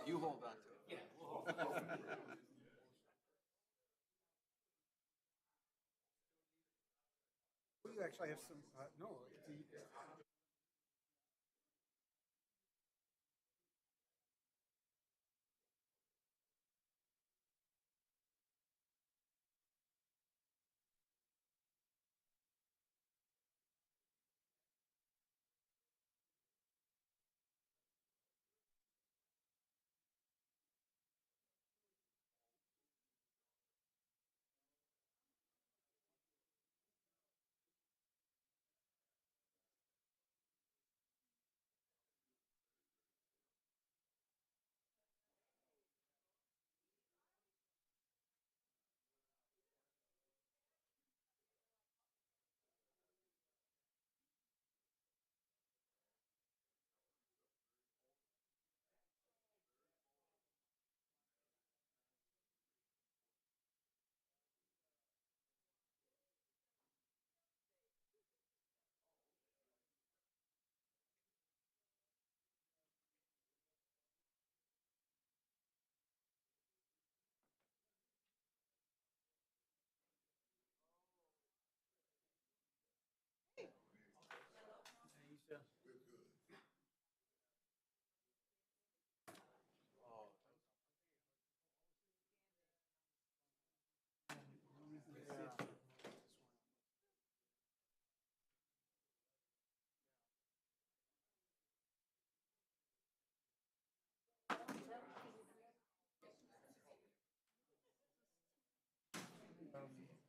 You hold on to it. We actually have some, no,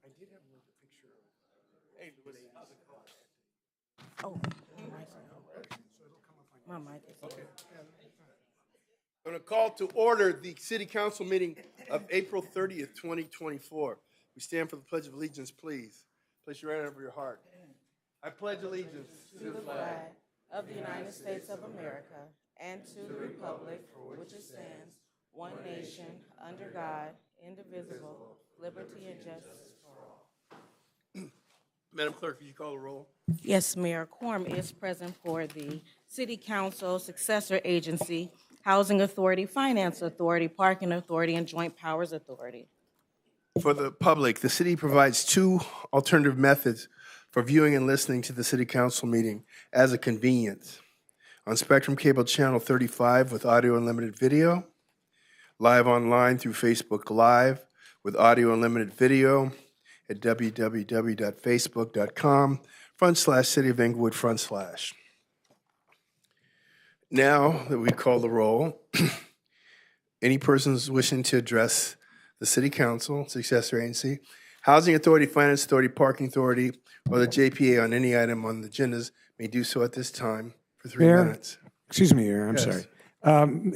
I did have a picture of. Hey, Oh, So it'll come up on. my mic is on. I'm going to call to order the City Council meeting of April 30th, 2024. We stand for the Pledge of Allegiance, please. Place your hand over your heart. I pledge allegiance To the flag of the United States of America and to the republic for which it stands, one nation, under God, indivisible, liberty and justice for all. Madam Clerk, could you call the roll? Yes, Mayor. Quorum is present for the City Council, Successor Agency, Housing Authority, Finance Authority, Parking Authority, and Joint Powers Authority. For the public, the city provides two alternative methods for viewing and listening to the City Council meeting as a convenience. On Spectrum Cable Channel 35 with audio unlimited video, live online through Facebook Live with audio unlimited video at www.facebook.com/City of Inglewood/. Now that we call the roll, any persons wishing to address the City Council, Successor Agency, Housing Authority, Finance Authority, Parking Authority, or the JPA on any item on the agendas may do so at this time for 3 Mayor? minutes. Excuse me, Mayor, I'm Yes. sorry.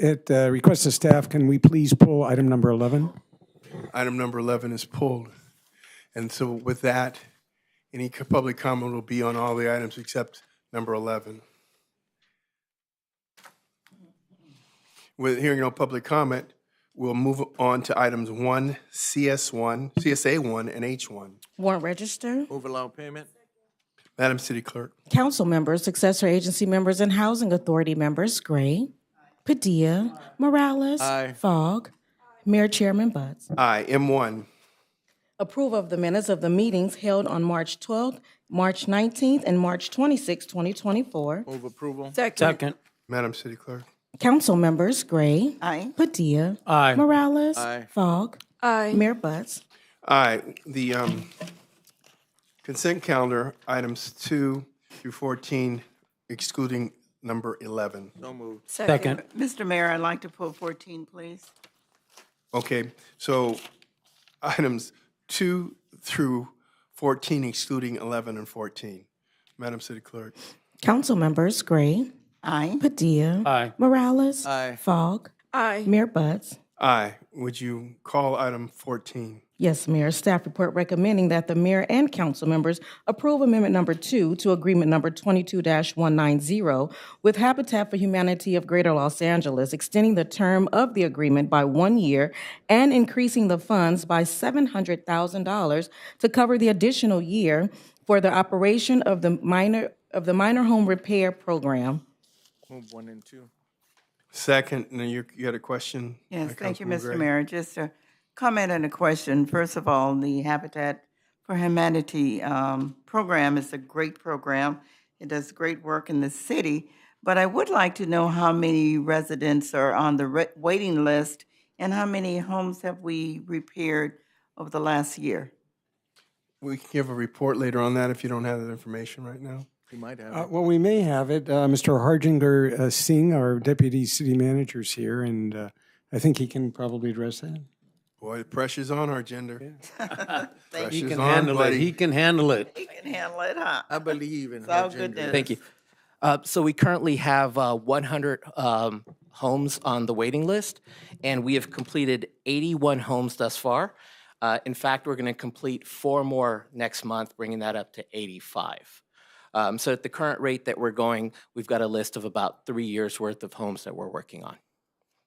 At request of staff, can we please pull item number 11? Item number 11 is pulled. And so with that, any public comment will be on all the items except number 11. With hearing no public comment, we'll move on to items 1, CS1, CSA1, and H1. Warrant register. Move allow payment. Madam City Clerk. Council members, Successor Agency members, and Housing Authority members, Gray, Padilla, Morales, Aye. Fogg, Mayor Chairman Butts. Aye. M1. Approve of the minutes of the meetings held on March 12th, March 19th, and March 26th, 2024. Move approval. Second. Madam City Clerk. Council members, Gray, Aye. Padilla, Aye. Morales, Aye. Fogg, Aye. Mayor Butts. Aye. The consent calendar, items 2 through 14, excluding number 11. So moved. Second. Mr. Mayor, I'd like to pull 14, please. Okay, so items 2 through 14, excluding 11 and 14. Madam City Clerk. Council members, Gray, Aye. Padilla, Aye. Morales, Aye. Fogg, Aye. Mayor Butts. Aye. Would you call item 14? Yes, Mayor. Staff report recommending that the mayor and council members approve Amendment Number 2 to Agreement Number 22-190 with Habitat for Humanity of Greater Los Angeles, extending the term of the agreement by 1 year and increasing the funds by $700,000 to cover the additional year for the operation of the minor home repair program. Move 1 and 2. Second, and then you had a question? Yes, thank you, Councilwoman Mr. Gray? Mayor. Just a comment and a question. First of all, the Habitat for Humanity program is a great program. It does great work in the city, but I would like to know how many residents are on the waiting list and how many homes have we repaired over the last year? We can give a report later on that if you don't have that information right now. You might have. Well, we may have it. Mr. Harjinder Singh, our deputy city manager, is here, and I think he can probably address that. Boy, the pressure's on, Harjinder. Thank He you. Pressure's can on, handle it. buddy. He can handle it. He can handle it, huh? I believe in It's all Harjinder. good news. Thank you. So we currently have 100 homes on the waiting list, and we have completed 81 homes thus far. In fact, we're going to complete 4 more next month, bringing that up to 85. So at the current rate that we're going, we've got a list of about 3 years' worth of homes that we're working on.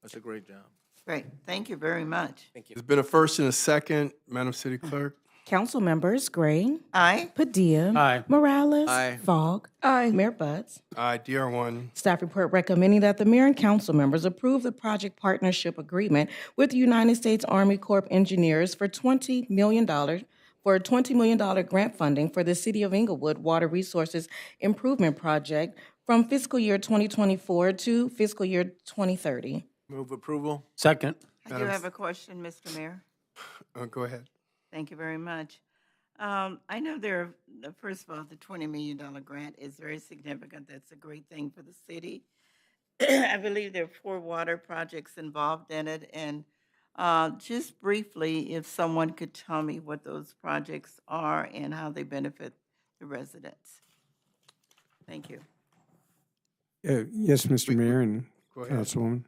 That's a great job. Great. Thank you very much. Thank you. There's been a first and a second, Madam City Clerk. Council members Gray, Aye. Padilla. Aye. Morales. Aye. Fogg. Aye. Mayor Buds. Aye, DR1. Staff report recommending that the mayor and council members approve the project partnership agreement with the United States Army Corps of Engineers for $20 million for a $20 million grant funding for the City of Inglewood Water Resources Improvement Project from fiscal year 2024 to fiscal year 2030. Move approval. Second. I do have a question, Mr. Mayor. Go ahead. Thank you very much. I know first of all, the $20 million grant is very significant. That's a great thing for the city. I believe there are 4 water projects involved in it. And just briefly, if someone could tell me what those projects are and how they benefit the residents. Thank you. Yes, Mr. Mayor and Go ahead. Councilwoman.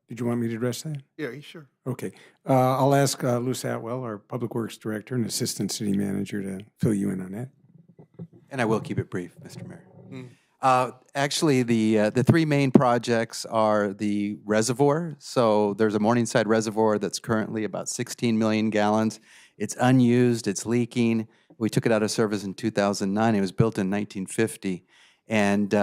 Did you want me to address that? Yeah, sure. Okay. I'll ask Luz Atwell, our Public Works Director and Assistant City Manager, to fill you in on that. And I will keep it brief, Mr. Mayor. Actually, the 3 main projects are the reservoir. So there's a Morningside Reservoir that's currently about 16 million gallons. It's unused, it's leaking. We took it out of service in 2009. It was built in 1950. And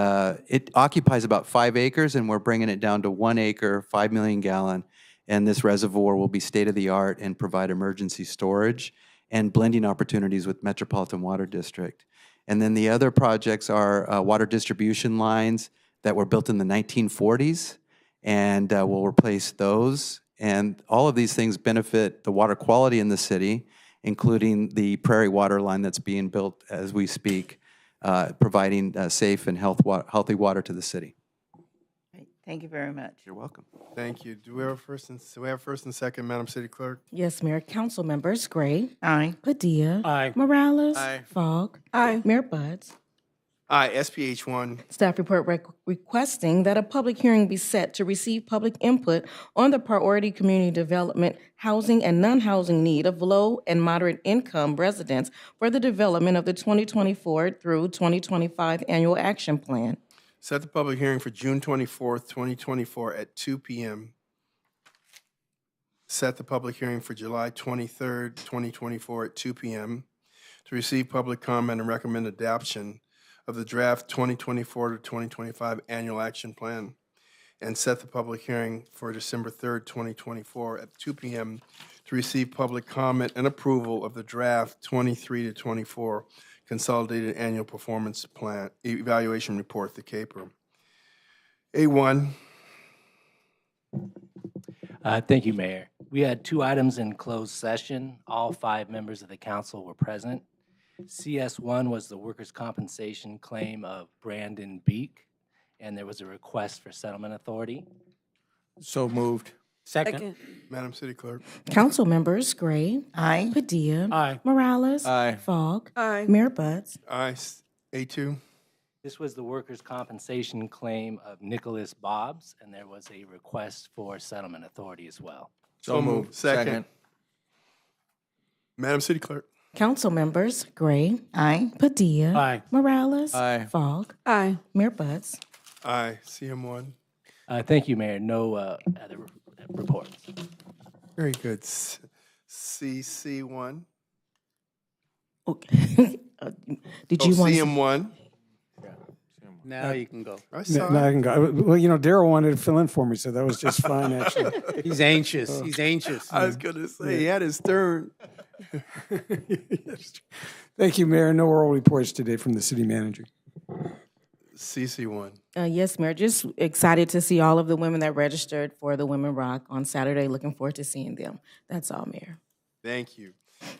it occupies about 5 acres, and we're bringing it down to 1 acre, 5 million gallon. And this reservoir will be state-of-the-art and provide emergency storage and blending opportunities with Metropolitan Water District. And then the other projects are water distribution lines that were built in the 1940s, and we'll replace those. And all of these things benefit the water quality in the city, including the Prairie Water line that's being built as we speak, providing safe and healthy water to the city. Great. Thank you very much. You're welcome. Thank you. Do we have first and second, Madam City Clerk? Yes, Mayor. Council members Gray, Aye. Padilla. Aye. Morales. Aye. Fogg. Aye. Mayor Buds. Aye, SPH1. Staff report requesting that a public hearing be set to receive public input on the priority community development, housing, and non-housing need of low and moderate income residents for the development of the 2024 through 2025 annual action plan. Set the public hearing for June 24th, 2024 at 2 p.m. Set the public hearing for July 23rd, 2024 at 2 p.m. to receive public comment and recommend adoption of the draft 2024 to 2025 annual action plan. And set the public hearing for December 3rd, 2024 at 2 p.m. to receive public comment and approval of the draft 23 to 24 Consolidated Annual Performance Plan Evaluation Report, the CAPER. A1. Thank you, Mayor. We had 2 items in closed session. All 5 members of the council were present. CS1 was the workers' compensation claim of Brandon Beek, and there was a request for settlement authority. So moved. Second. Madam City Clerk. Council members Gray, Aye. Padilla. Aye. Morales. Aye. Fogg. Aye. Mayor Buds. Aye. A2. This was the workers' compensation claim of Nicholas Bobbs, and there was a request for settlement authority as well. So moved. Second. Madam City Clerk. Council members Gray, Aye. Padilla. Aye. Morales. Aye. Fogg. Aye. Mayor Buds. Aye. CM1. Thank you, Mayor. No other reports. Very good. CC1. Okay. Did you want? CM1. Now you can go. I saw Now I it. can go. Well, Daryl wanted to fill in for me, so that was just fine, actually. He's anxious. He's anxious. I was going to say, he had his turn. Thank you, Mayor. No oral reports today from the city manager. CC1. Yes, Mayor, just excited to see all of the women that registered for the Women Rock on Saturday. Looking forward to seeing them. That's all, Mayor. Thank you.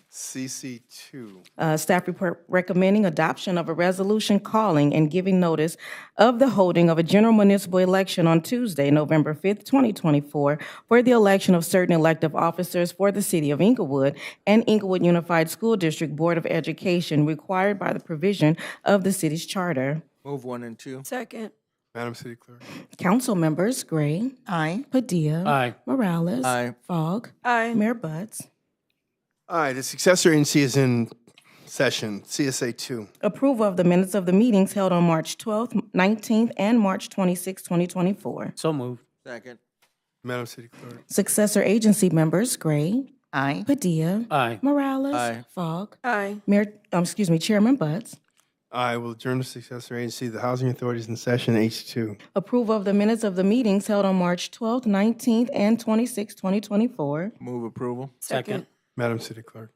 CC2. Staff report recommending adoption of a resolution calling and giving notice of the holding of a general municipal election on Tuesday, November 5th, 2024, for the election of certain elective officers for the city of Inglewood and Inglewood Unified School District Board of Education required by the provision of the city's charter. Move 1 and 2. Second. Madam City Clerk. Council members Gray. Aye. Padilla. Aye. Morales. Aye. Fogg. Aye. Mayor Butts. Aye, the successor agency is in session. CSA 2. Approval of the minutes of the meetings held on March 12th, 19th, and March 26th, 2024. So moved. Second. Madam City Clerk. Successor agency members Gray. Aye. Padilla. Aye. Morales. Aye. Fogg. Aye. Chairman Butts. I will adjourn the successor agency. The housing authorities in session H2. Approval of the minutes of the meetings held on March 12th, 19th, and 26th, 2024. Move approval. Second. Madam City Clerk.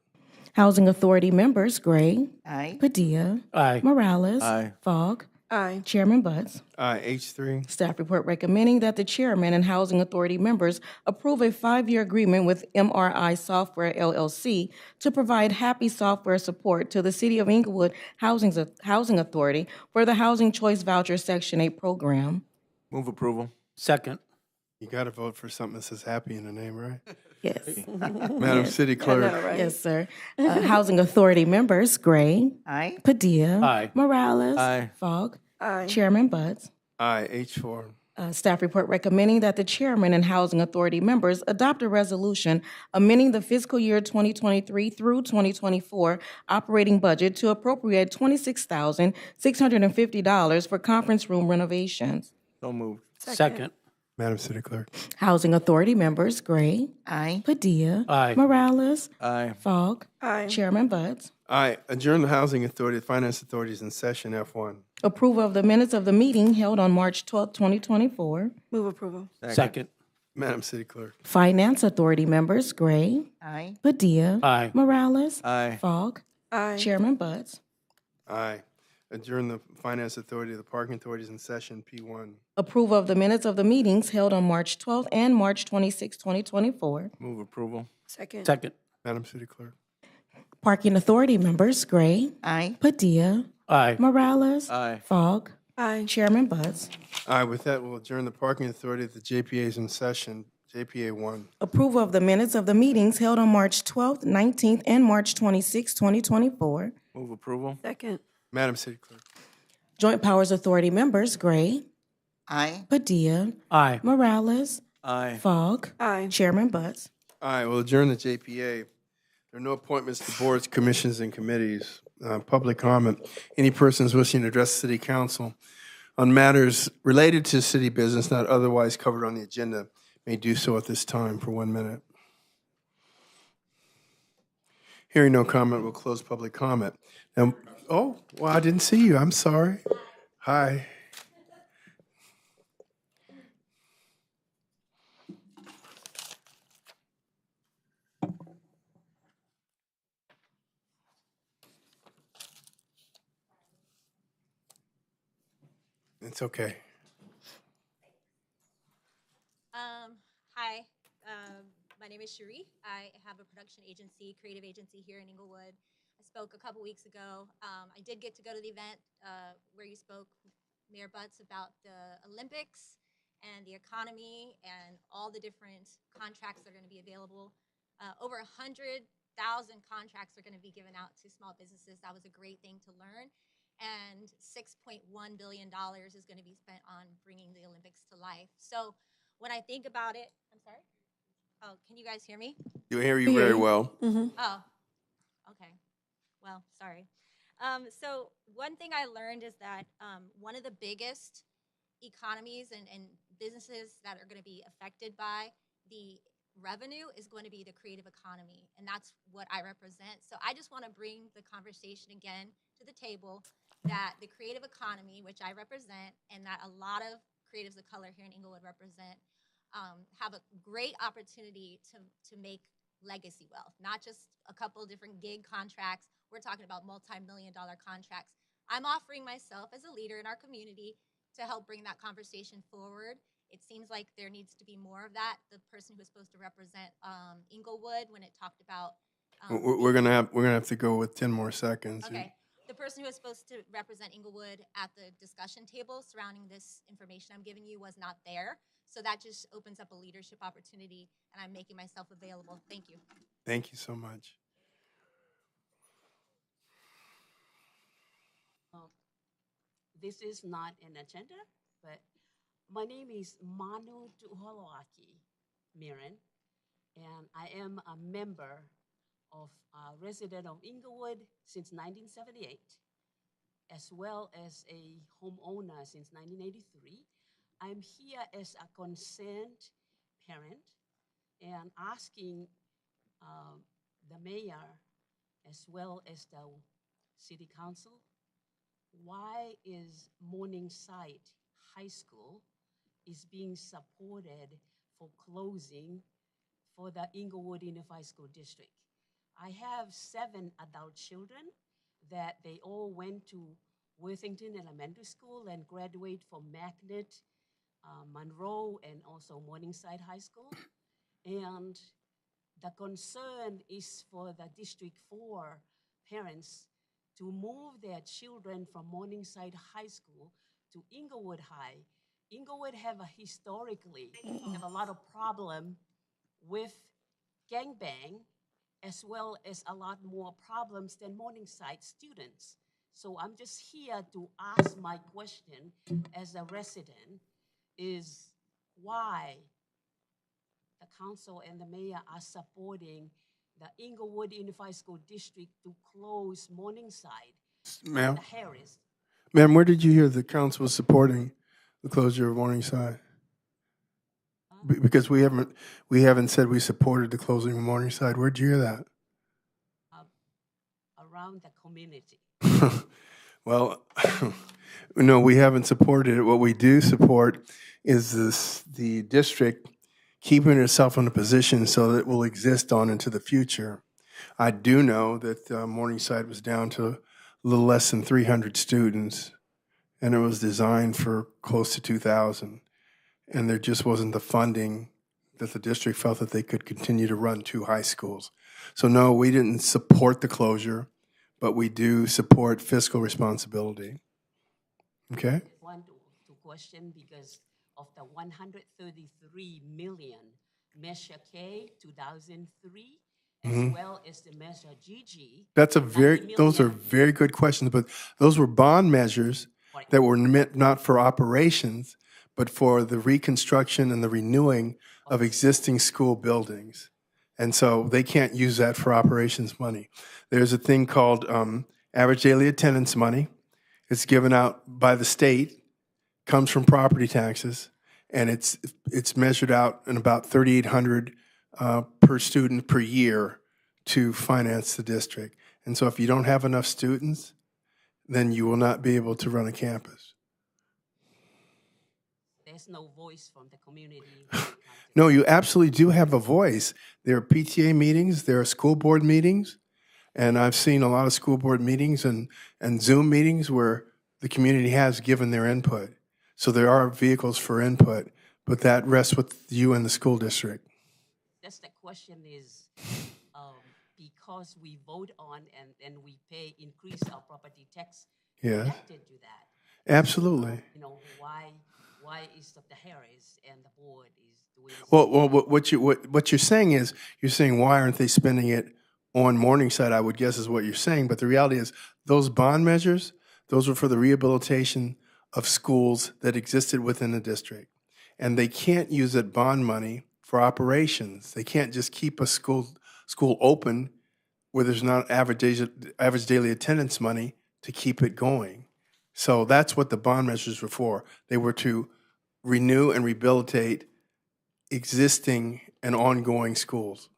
Housing Authority members Gray. Aye. Padilla. Aye. Morales. Aye. Fogg. Aye. Chairman Butts. Aye, H3. Staff report recommending that the chairman and housing authority members approve a 5-year agreement with MRI Software LLC to provide Happy software support to the City of Inglewood Housing Authority for the Housing Choice Voucher Section 8 program. Move approval. Second. You got to vote for something that says happy in the name, right? Yes. Madam City Clerk. Yes, sir. Housing authority members Gray. Aye. Padilla. Aye. Morales. Aye. Fogg. Aye. Chairman Butts. Aye, H4. Staff report recommending that the chairman and housing authority members adopt a resolution amending the fiscal year 2023 through 2024 operating budget to appropriate $26,650 for conference room renovations. So moved. Second. Madam City Clerk. Housing authority members Gray. Aye. Padilla. Aye. Morales. Aye. Fogg. Aye. Chairman Butts. Aye, adjourn the housing authority, the finance authorities in session F1. Approval of the minutes of the meeting held on March 12th, 2024. Move approval. Second. Madam City Clerk. Finance authority members Gray. Aye. Padilla. Aye. Morales. Aye. Fogg. Aye. Chairman Butts. Aye. Adjourn the finance authority, the parking authorities in session P1. Approval of the minutes of the meetings held on March 12th and March 26th, 2024. Move approval. Second. Second. Madam City Clerk. Parking authority members Gray. Aye. Padilla. Aye. Morales. Aye. Fogg. Aye. Chairman Butts. Aye, with that, we'll adjourn the parking authority, the JPA's in session, JPA 1. Approval of the minutes of the meetings held on March 12th, 19th, and March 26th, 2024. Move approval. Second. Madam City Clerk. Joint Powers Authority members Gray. Aye. Padilla. Aye. Morales. Aye. Fogg. Aye. Chairman Butts. Aye, we'll adjourn the JPA. There are no appointments to boards, commissions, and committees. Public comment. Any persons wishing to address the City Council on matters related to city business not otherwise covered on the agenda may do so at this time for 1 minute. Hearing no comment, we'll close public comment. Now, oh, well, I didn't see you. I'm sorry. Hi. It's okay. Hi, my name is Cherie. I have a production agency, creative agency here in Inglewood. I spoke a couple weeks ago. I did get to go to the event where you spoke, Mayor Butts, about the Olympics and the economy and all the different contracts that are going to be available. Over 100,000 contracts are going to be given out to small businesses. That was a great thing to learn. And $6.1 billion is going to be spent on bringing the Olympics to life. So when I think about it, I'm sorry? Oh, can you guys hear me? You hear you very well. Oh, okay. Well, sorry. So one thing I learned is that one of the biggest economies and businesses that are going to be affected by the revenue is going to be the creative economy, and that's what I represent. So I just want to bring the conversation again to the table that the creative economy, which I represent, and that a lot of creatives of color here in Inglewood represent, have a great opportunity to make legacy wealth, not just a couple different gig contracts. We're talking about multi-million-dollar contracts. I'm offering myself as a leader in our community to help bring that conversation forward. It seems like there needs to be more of that. The person who was supposed to represent Inglewood when it talked about We're gonna have to go with 10 more seconds. okay. The person who was supposed to represent Inglewood at the discussion table surrounding this information I'm giving you was not there. So that just opens up a leadership opportunity, and I'm making myself available. Thank you. Thank you so much. This is not an agenda, but my name is Manu Tuholoaki Miran, and I am a member of resident of Inglewood since 1978, as well as a homeowner since 1983. I'm here as a concerned parent and asking the mayor as well as the city council, why is Morningside High School is being supported for closing for the Inglewood Unified School District? I have 7 adult children that they all went to Worthington Elementary School and graduate from Magnet, Monroe, and also Morningside High School. And the concern is for the District 4 parents to move their children from Morningside High School to Inglewood High. Inglewood have historically have a lot of problem with gangbang, as well as a lot more problems than Morningside students. So I'm just here to ask my question as a resident is why the council and the mayor are supporting the Inglewood Unified School District to close Morningside Ma'am, and Harris. ma'am, where did you hear the council was supporting the closure of Morningside? Because we haven't said we supported the closing of Morningside. Where'd you hear that? Around the community. Well, no, we haven't supported it. What we do support is the district keeping itself in a position so that it will exist on into the future. I do know that Morningside was down to a little less than 300 students, and it was designed for close to 2,000. And there just wasn't the funding that the district felt that they could continue to run 2 high schools. So no, we didn't support the closure, but we do support fiscal responsibility. Okay? I want to question because of the 133 million Measure K 2003, as well as the Measure GG. Those are 90 million. very good questions, but those were bond measures that were meant not for operations, but for the reconstruction and the renewing of existing school buildings. And so they can't use that for operations money. There's a thing called average daily attendance money. It's given out by the state, comes from property taxes, and it's measured out in about $3,800 per student per year to finance the district. And so if you don't have enough students, then you will not be able to run a campus. There's no voice from the community. No, you absolutely do have a voice. There are PTA meetings, there are school board meetings, and I've seen a lot of school board meetings and Zoom meetings where the community has given their input. So there are vehicles for input, but that rests with you and the school district. That's the question is, because we vote on and we pay, increase our property tax Yeah. connected to that. Absolutely. You know, why is Dr. Harris and the board is doing this? Well, what you're saying is, you're saying, why aren't they spending it on Morningside, I would guess is what you're saying. But the reality is, those bond measures, those were for the rehabilitation of schools that existed within the district. And they can't use that bond money for operations. They can't just keep a school open where there's not average daily attendance money to keep it going. So that's what the bond measures were for. They were to renew and rehabilitate existing and ongoing schools.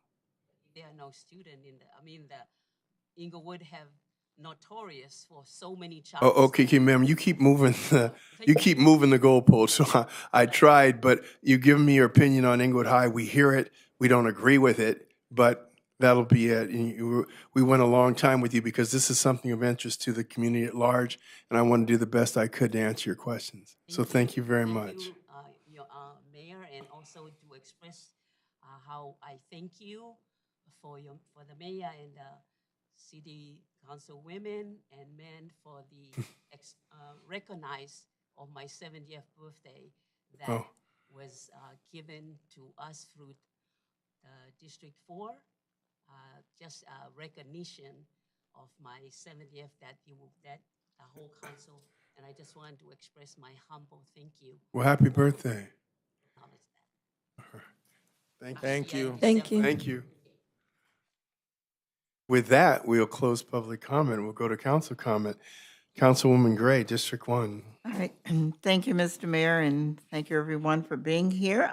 There are no student in the, I mean, the Inglewood have notorious for so many Oh, charges. okay, ma'am, you keep moving the goalposts. So I tried, but you give me your opinion on Inglewood High. We hear it. We don't agree with it, but that'll be it. And we went a long time with you because this is something of interest to the community at large, and I want to do the best I could to answer your questions. So thank you very much. Thank you, your mayor, and also to express how I thank you for the mayor and the city council women and men for the recognize of my 70th birthday that Oh. was given to us through District 4, just recognition of my 70th that the whole council, and I just wanted to express my humble thank you. Well, happy birthday. Acknowledge that. Thank you. Thank you. Thank you. With that, we'll close public comment. We'll go to council comment. Councilwoman Gray, District 1. All right, thank you, Mr. Mayor, and thank you everyone for being here.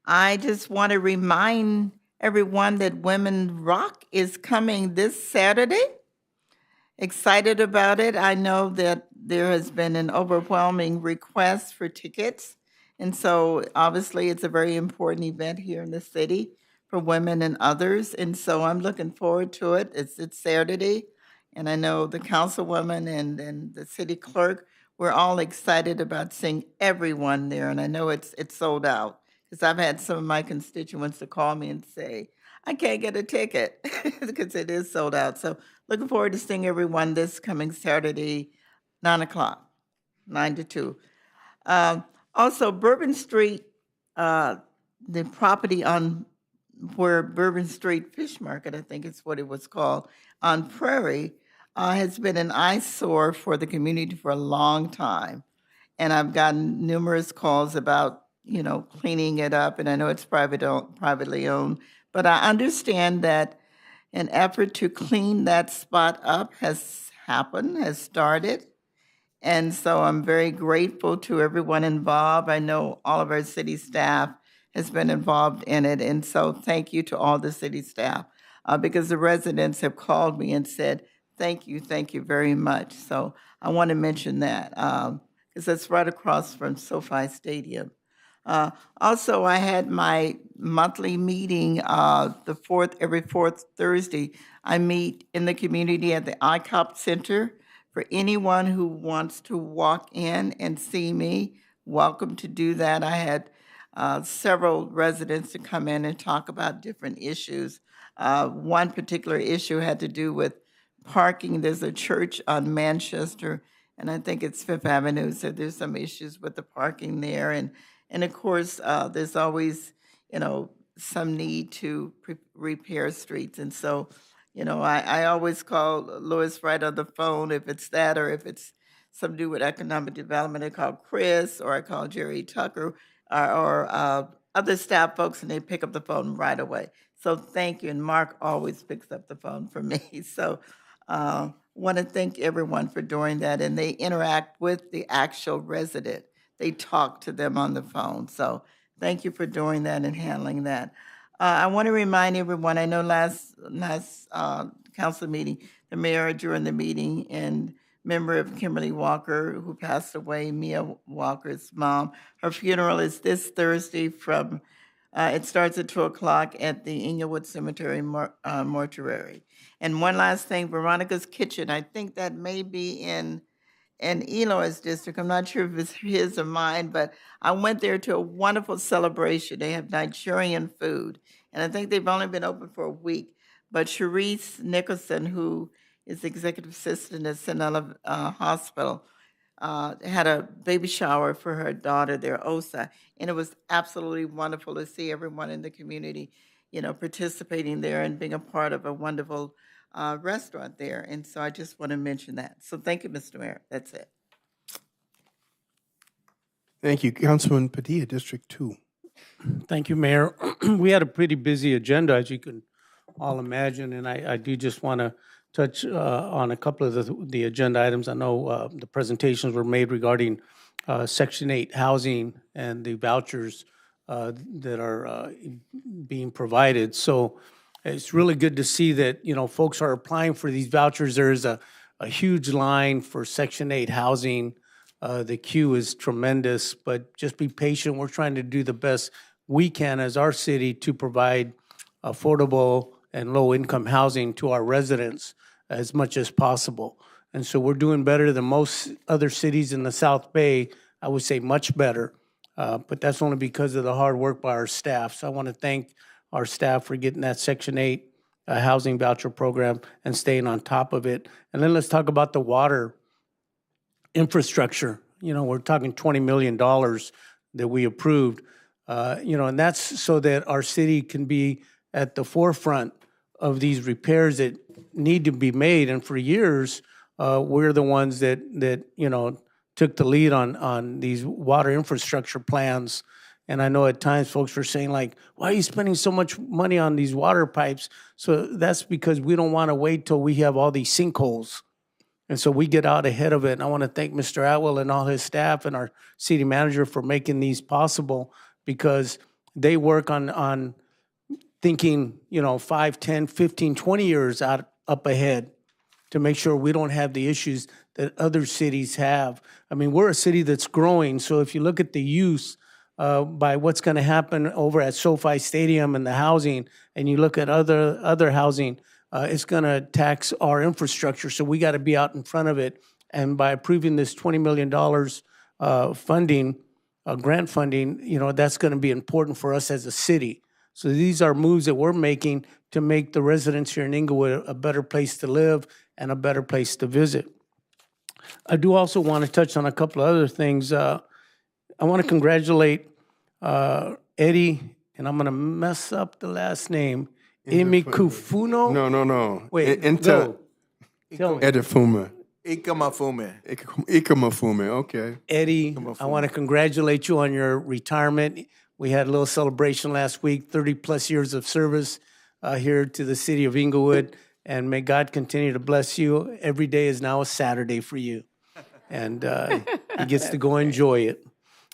I just want to remind everyone that Women Rock is coming this Saturday. Excited about it. I know that there has been an overwhelming request for tickets. And so obviously it's a very important event here in the city for women and others. And so I'm looking forward to it. It's Saturday. And I know the councilwoman and the city clerk, we're all excited about seeing everyone there. And I know it's sold out because I've had some of my constituents to call me and say, I can't get a ticket because it is sold out. So looking forward to seeing everyone this coming Saturday, 9 o'clock, 9 to 2. Also, Bourbon Street, the property on where Bourbon Street Fish Market, I think it's what it was called, on Prairie, has been an eyesore for the community for a long time. And I've gotten numerous calls about, cleaning it up, and I know it's privately owned. But I understand that an effort to clean that spot up has started. And so I'm very grateful to everyone involved. I know all of our city staff has been involved in it. And so thank you to all the city staff because the residents have called me and said, thank you very much. So I want to mention that because that's right across from SoFi Stadium. Also, I had my monthly meeting every fourth Thursday. I meet in the community at the ICOP Center. For anyone who wants to walk in and see me, welcome to do that. I had several residents to come in and talk about different issues. One particular issue had to do with parking. There's a church on Manchester, and I think it's Fifth Avenue, so there's some issues with the parking there. And of course, there's always, some need to repair streets. And so, I always call Lois right on the phone if it's that or if it's something to do with economic development. I call Chris or I call Jerry Tucker or other staff folks, and they pick up the phone right away. So thank you. And Mark always picks up the phone for me. So want to thank everyone for doing that. And they interact with the actual resident. They talk to them on the phone. So thank you for doing that and handling that. I want to remind everyone, I know last council meeting, the mayor during the meeting and member of Kimberly Walker, who passed away, Mia Walker's mom, her funeral is this Thursday from, it starts at 2 o'clock at the Inglewood Cemetery mortuary. And one last thing, Veronica's Kitchen, I think that may be in Eloy's district. I'm not sure if it's his or mine, but I went there to a wonderful celebration. They have Nigerian food, and I think they've only been open for a week. But Sharice Nicholson, who is executive assistant at Sinella Hospital, had a baby shower for her daughter there, Osa, and it was absolutely wonderful to see everyone in the community, participating there and being a part of a wonderful restaurant there. And so I just want to mention that. So thank you, Mr. Mayor. That's it. Thank you. Councilman Padilla, District 2. Thank you, Mayor. We had a pretty busy agenda, as you can all imagine, and I do just want to touch on a couple of the agenda items. I know the presentations were made regarding Section 8 housing and the vouchers that are being provided. So It's really good to see that, folks are applying for these vouchers. There is a huge line for Section 8 housing. The queue is tremendous, but just be patient. We're trying to do the best we can as our city to provide affordable and low-income housing to our residents as much as possible. And so we're doing better than most other cities in the South Bay. I would say much better, but that's only because of the hard work by our staff. So I want to thank our staff for getting that Section 8 housing voucher program and staying on top of it. And then let's talk about the water infrastructure. We're talking $20 million that we approved, and that's so that our city can be at the forefront of these repairs that need to be made. And for years, we're the ones that took the lead on these water infrastructure plans. And I know at times folks were saying, like, why are you spending so much money on these water pipes? So that's because we don't want to wait till we have all these sinkholes. And so we get out ahead of it. And I want to thank Mr. Atwell and all his staff and our city manager for making these possible, because they work on thinking, 5, 10, 15, 20 years up ahead to make sure we don't have the issues that other cities have. I mean, we're a city that's growing. So if you look at the use by what's going to happen over at SoFi Stadium and the housing, and you look at other housing, it's going to tax our infrastructure. So we got to be out in front of it. And by approving this $20 million funding, grant funding, that's going to be important for us as a city. So these are moves that we're making to make the residents here in Inglewood a better place to live and a better place to visit. I do also want to touch on a couple of other things. I want to congratulate Eddie, and I'm going to mess up the last name, Imikufuno? No. Wait, go. Tell me. Edifuma. Ikamafume. Okay. Eddie, I want to congratulate you on your retirement. We had a little celebration last week, 30-plus years of service here to the city of Inglewood, and may God continue to bless you. Every day is now a Saturday for you, and he gets to go enjoy it.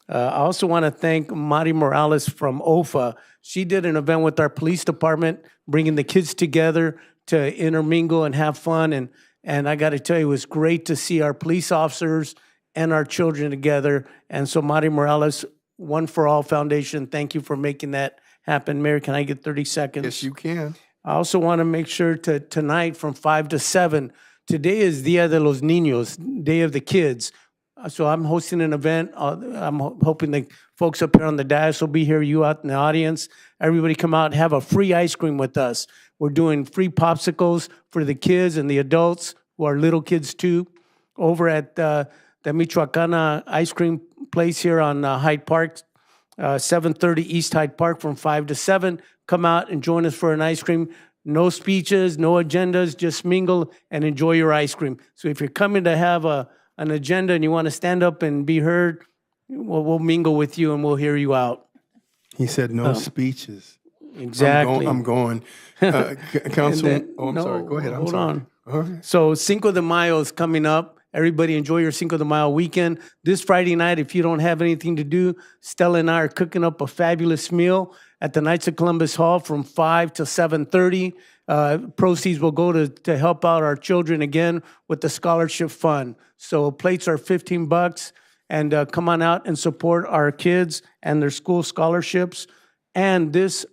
I also want to thank Mari Morales from OFA. She did an event with our police department, bringing the kids together to intermingle and have fun. And I got to tell you, it was great to see our police officers and our children together. And so Mari Morales, One for All Foundation, thank you for making that happen. Mayor, can I get 30 seconds? Yes, you can. I also want to make sure tonight from 5 to 7, today is Dia de los Niños, Day of the Kids. So I'm hosting an event. I'm hoping the folks up here on the dais will be here, you out in the audience. Everybody come out and have a free ice cream with us. We're doing free popsicles for the kids and the adults, who are little kids too, over at the Michoacana ice cream place here on Hyde Park, 730 East Hyde Park from 5 to 7. Come out and join us for an ice cream. No speeches, no agendas, just mingle and enjoy your ice cream. So if you're coming to have an agenda and you want to stand up and be heard, we'll mingle with you and we'll hear you out. He said no speeches. Exactly. I'm going. Councilman, I'm sorry. Go ahead. I'm hold sorry. on. Okay. So Cinco de Mayo is coming up. Everybody enjoy your Cinco de Mayo weekend. This Friday night, if you don't have anything to do, Stella and I are cooking up a fabulous meal at the Knights of Columbus Hall from 5 to 7:30. Proceeds will go to help out our children again with the scholarship fund. So plates are $15, and come on out and support our kids and their school scholarships. And this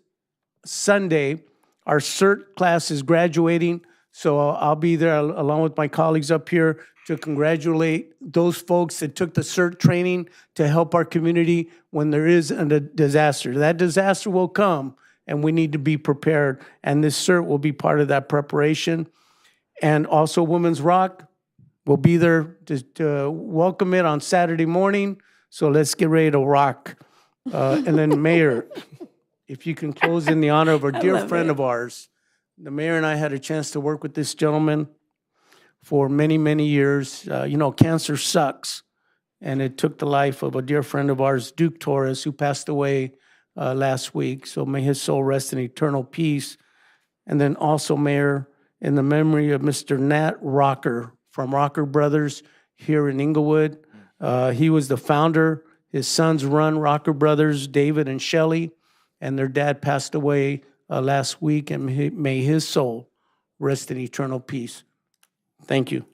Sunday, our CERT class is graduating, so I'll be there along with my colleagues up here to congratulate those folks that took the CERT training to help our community when there is a disaster. That disaster will come, and we need to be prepared, and this CERT will be part of that preparation. And also Women's Rock will be there to welcome it on Saturday morning, so let's get ready to rock. And then Mayor, if you can close in the honor of a dear friend of ours. The mayor and I had a chance to work with this gentleman for many, many years. Cancer sucks, and it took the life of a dear friend of ours, Duke Torres, who passed away last week. So may his soul rest in eternal peace. And then also, Mayor, in the memory of Mr. Nat Rocker from Rocker Brothers here in Inglewood. He was the founder. His sons run Rocker Brothers, David and Shelley, and their dad passed away last week, and may his soul rest in eternal peace. Thank you.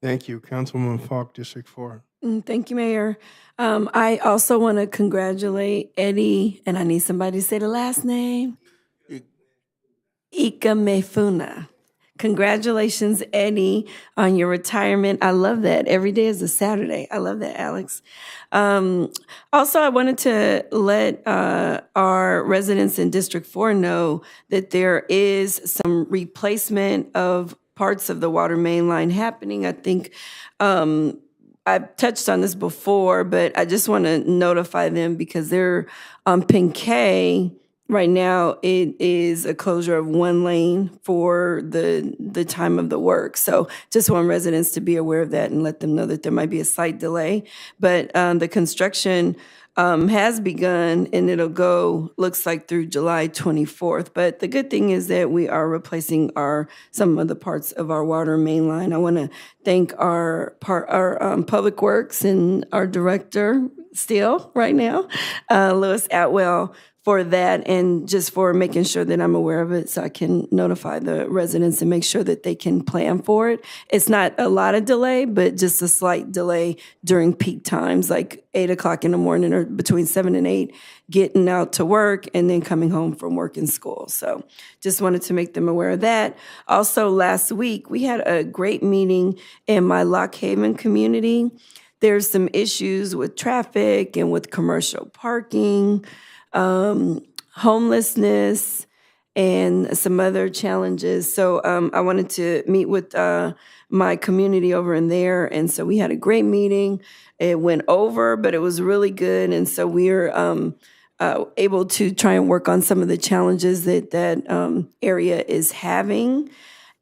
Thank you. Councilwoman Falk, District 4. Thank you, Mayor. I also want to congratulate Eddie, and I need somebody to say the last name. Ika Mefuna. Congratulations, Eddie, on your retirement. I love that. Every day is a Saturday. I love that, Alex. Also, I wanted to let our residents in District 4 know that there is some replacement of parts of the water main line happening. I think I've touched on this before, but I just want to notify them because they're on Pinkay. Right now, it is a closure of one lane for the time of the work. So just want residents to be aware of that and let them know that there might be a slight delay. But the construction has begun, and it'll go, looks like, through July 24th. But the good thing is that we are replacing some of the parts of our water main line. I want to thank our Public Works and our director still right now, Louis Atwell, for that, and just for making sure that I'm aware of it so I can notify the residents and make sure that they can plan for it. It's not a lot of delay, but just a slight delay during peak times, like 8 o'clock in the morning or between 7 and 8, getting out to work and then coming home from work and school. So just wanted to make them aware of that. Also, last week, we had a great meeting in my Lock Haven community. There's some issues with traffic and with commercial parking, homelessness, and some other challenges. So I wanted to meet with my community over in there. And so we had a great meeting. It went over, but it was really good. And so we're able to try and work on some of the challenges that area is having.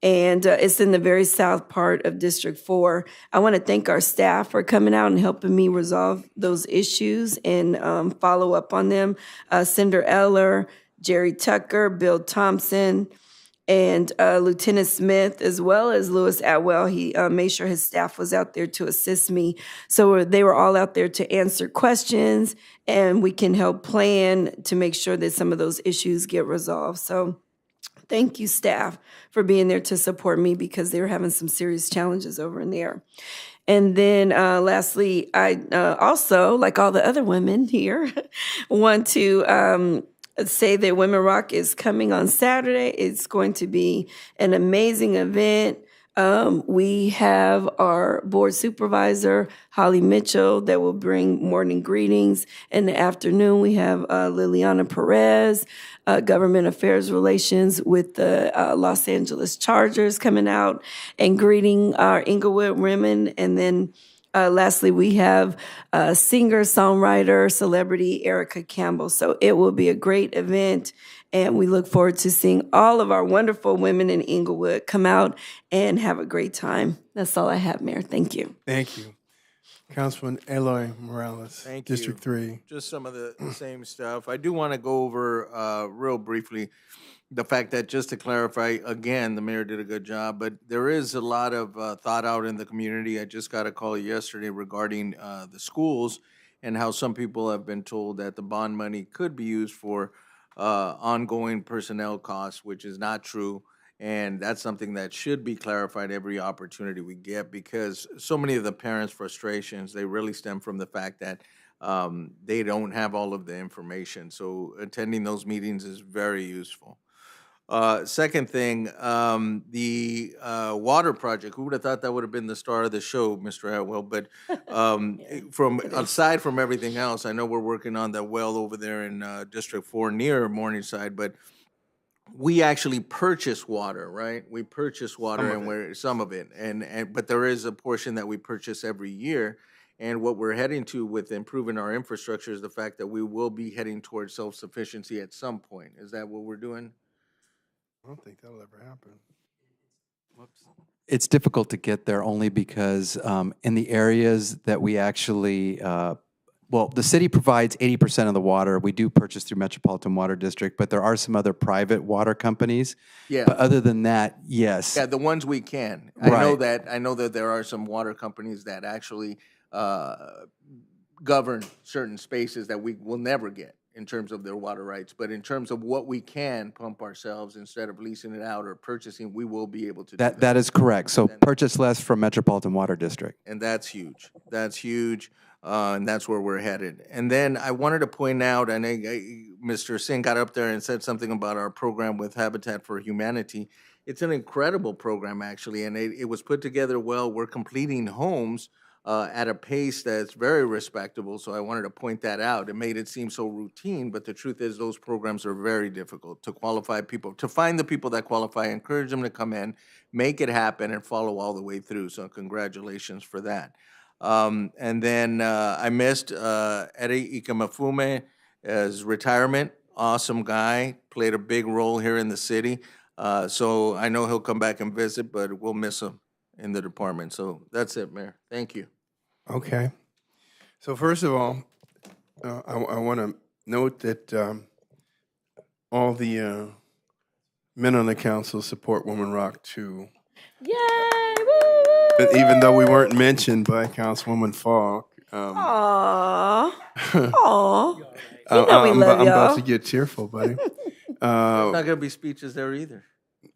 And it's in the very south part of District 4. I want to thank our staff for coming out and helping me resolve those issues and follow up on them. Cinder Eller, Jerry Tucker, Bill Thompson, and Lieutenant Smith, as well as Louis Atwell. He made sure his staff was out there to assist me. So they were all out there to answer questions, and we can help plan to make sure that some of those issues get resolved. So thank you, staff, for being there to support me because they were having some serious challenges over in there. And then lastly, I also, like all the other women here, want to say that Women Rock is coming on Saturday. It's going to be an amazing event. We have our board supervisor, Holly Mitchell, that will bring morning greetings. In the afternoon, we have Liliana Perez, government affairs relations with the Los Angeles Chargers, coming out and greeting our Inglewood women. And then lastly, we have singer, songwriter, celebrity Erica Campbell. So it will be a great event. And we look forward to seeing all of our wonderful women in Inglewood come out and have a great time. That's all I have, Mayor. Thank you. Thank you. Councilman Eloy Morales, Thank District you. 3. Just some of the same stuff. I do want to go over real briefly the fact that, just to clarify, again, the mayor did a good job, but there is a lot of thought out in the community. I just got a call yesterday regarding the schools and how some people have been told that the bond money could be used for ongoing personnel costs, which is not true. And that's something that should be clarified every opportunity we get, because so many of the parents' frustrations, they really stem from the fact that they don't have all of the information. So attending those meetings is very useful. Second thing, the water project. Who would have thought that would have been the star of the show, Mr. Atwell? But from aside from everything else, I know we're working on that well over there in District 4 near Morningside, but we actually purchase water, right? We purchase water, and we're some of it, and but there is a portion that we purchase every year. And what we're heading to with improving our infrastructure is the fact that we will be heading towards self-sufficiency at some point. Is that what we're doing? I don't think that'll ever happen. Whoops. It's difficult to get there only because in the areas that we actually, well, the city provides 80% of the water. We do purchase through Metropolitan Water District, but there are some other private water companies. Yeah. But other than that, yes. Yeah, the ones we can. Right. I know that there are some water companies that actually govern certain spaces that we will never get in terms of their water rights. But in terms of what we can pump ourselves instead of leasing it out or purchasing, we will be able to do that. That is correct. So purchase less from Metropolitan Water District. And that's huge. That's huge. And that's where we're headed. And then I wanted to point out, and Mr. Singh got up there and said something about our program with Habitat for Humanity. It's an incredible program, actually, and it was put together well. We're completing homes at a pace that's very respectable, so I wanted to point that out. It made it seem so routine, but the truth is those programs are very difficult to qualify people, to find the people that qualify, encourage them to come in, make it happen, and follow all the way through. So congratulations for that. And then I missed Eddie Ikemafume's retirement. Awesome guy, played a big role here in the city. So I know he'll come back and visit, but we'll miss him in the department. So that's it, Mayor. Thank you. Okay. So first of all, I want to note that all the men on the council support Woman Rock too. Yay! Woo! Even though we weren't mentioned by Councilwoman Falk. Aww. Aww. You know we love I'm y'all. about to get tearful, buddy. There's not going to be speeches there either.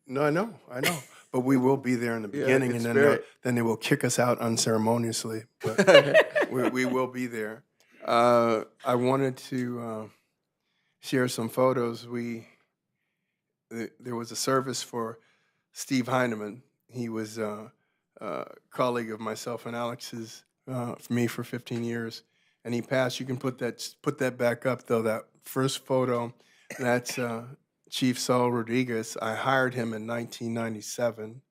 No, I know. But we will be there in the beginning, and then they will kick us out unceremoniously. But we will be there. I wanted to share some photos. There was a service for Steve Heineman. He was a colleague of myself and Alex's, for me for 15 years, and he passed. You can put that back up, though. That first photo, that's Chief Saul Rodriguez. I hired him in 1997,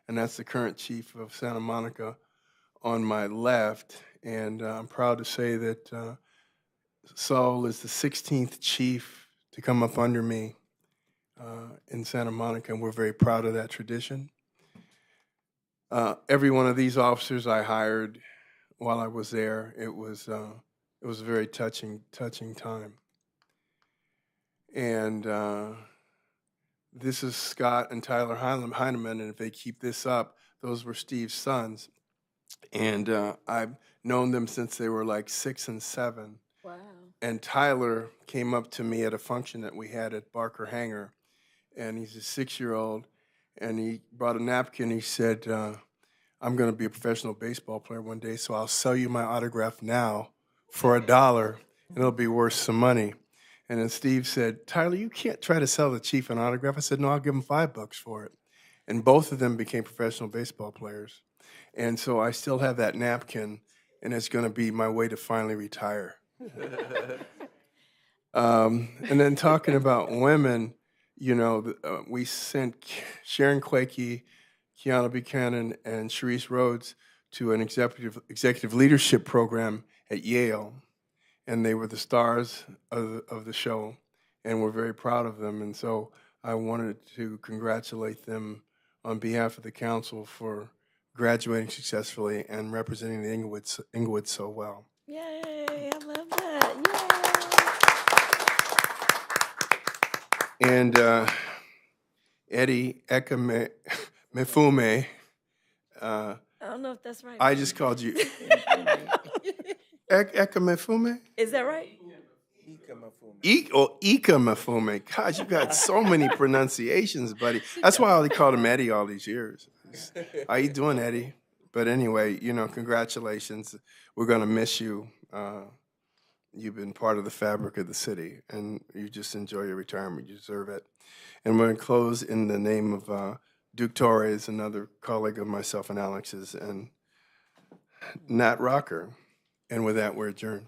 and that's the current chief of Santa Monica on my left. And I'm proud to say that Saul is the 16th chief to come up under me in Santa Monica, and we're very proud of that tradition. Every one of these officers I hired while I was there. It was a very touching time. And this is Scott and Tyler Heineman, and if they keep this up, those were Steve's sons. And I've known them since they were like 6 and 7. Wow. And Tyler came up to me at a function that we had at Barker Hangar, and he's a 6-year-old, and he brought a napkin. He said, I'm going to be a professional baseball player one day, so I'll sell you my autograph now for $1, and it'll be worth some money. And then Steve said, Tyler, you can't try to sell the chief an autograph. I said, no, I'll give him $5 for it. And both of them became professional baseball players. And so I still have that napkin, and it's going to be my way to finally retire. And then talking about women, we sent Sharon Quakey, Kiana Buchanan, and Sharice Rhodes to an executive leadership program at Yale. And they were the stars of the show, and we're very proud of them. And so I wanted to congratulate them on behalf of the council for graduating successfully and representing the Inglewood so well. Yay, I love that. Yay. And Eddie Ekamefume, I don't know if that's right. I just called you Ekamefume? Is that right? Ikemafume. God, you got so many pronunciations, buddy. That's why I only called him Eddie all these years. How you doing, Eddie? But anyway, congratulations. We're going to miss you. You've been part of the fabric of the city, and you just enjoy your retirement. You deserve it. And we're going to close in the name of Duke Torres, another colleague of myself and Alex's, and Nat Rocker. And with that, we're adjourned.